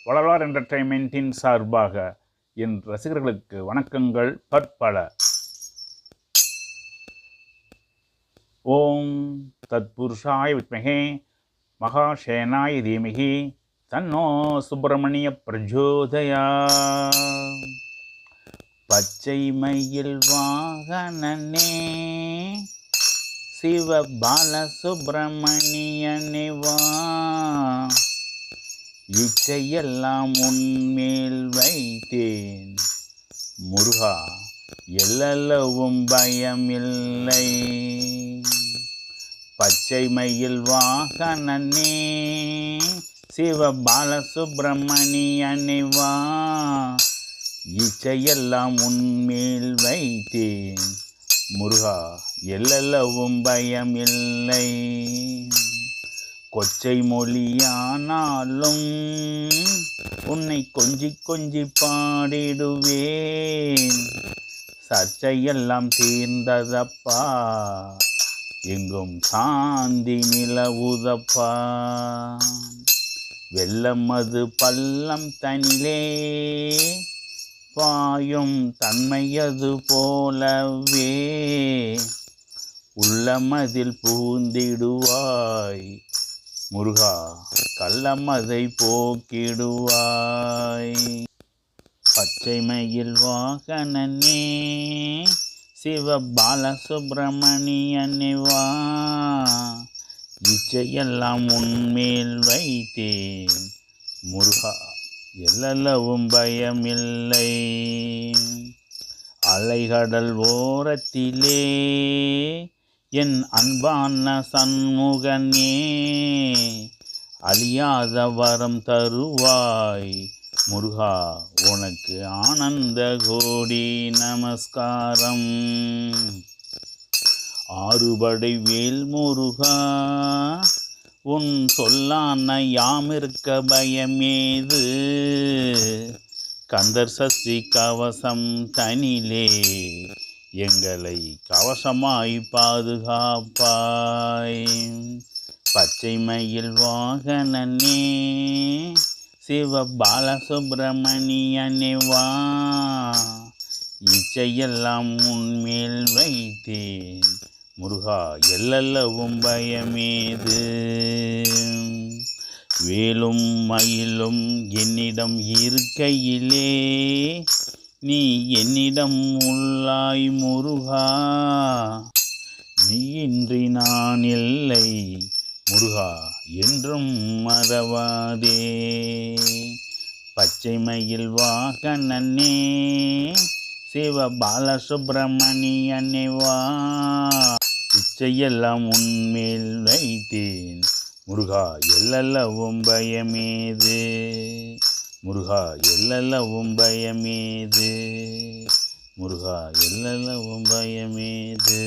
வளர்வார் என்டர்டெயின்மெண்ட்டின் சார்பாக என் ரசிகர்களுக்கு வணக்கங்கள் பற்பல. ஓம் தத்புருஷாய வித்மஹே மகாசேனாய தீமஹி தன்னோ சுப்பிரமணிய பிரச்சோதயாத். பச்சை மயில் வாகனனே சிவ பாலசுப்பிரமணியனே வா, இச்சையெல்லாம் உன்மேல் வைத்தேன் முருகா, எல்லளவும் பயமில்லை. பச்சை மயில் வாகனனே சிவ பாலசுப்பிரமணியனே வா, இச்சையெல்லாம் உன்மேல் வைத்தேன் முருகா, எல்லளவும் பயமில்லை. கொச்சை மொழியானாலும் உன்னை கொஞ்சி கொஞ்சி பாடிடுவேன். சர்ச்சையெல்லாம் தீர்ந்ததப்பா, எங்கும் சாந்தி நிலவுதப்பா. வெள்ளம் அது பள்ளம் தனிலே பாயும் தன்மையது போலவே, உள்ளமதில் பூந்திடுவாய் முருகா, கள்ளமதை போக்கிடுவாய். பச்சை மயில் வாகனனே சிவ பாலசுப்பிரமணியனே வா, இச்சையெல்லாம் உன்மேல் வைத்தேன் முருகா, எல்லளவும் பயமில்லை. அலைகடல் ஓரத்திலே என் அன்பான சண்முகனே, அழியாத வரம் தருவாய் முருகா, உனக்கு ஆனந்த கோடி நமஸ்காரம். ஆறுபடை வேல் முருகா, உன் சொல்லான யாமிருக்க பயமேது. கந்தர் சஷ்டி கவசம் தனிலே எங்களை கவசமாய் பாதுகாப்பாய். பச்சை மயில் வாகனனே சிவ பாலசுப்பிரமணியனே வா, இச்சையெல்லாம் உன்மேல் வைத்தேன் முருகா, எல்லளவும் பயமேது. வேலும் மயிலும் என்னிடம் இருக்கையிலே நீ என்னிடம் உள்ளாய் முருகா, நீ இன்றி நான் இல்லை முருகா, என்றும் மறவாதே. பச்சை மயில் வாகனனே சிவ பாலசுப்பிரமணியனே வா, இச்சையெல்லாம் உன்மேல் வைத்தேன் முருகா, எல்லளவும் பயமேது முருகா, எல்லளவும் பயமேது முருகா, எல்லளவும் பயமேது.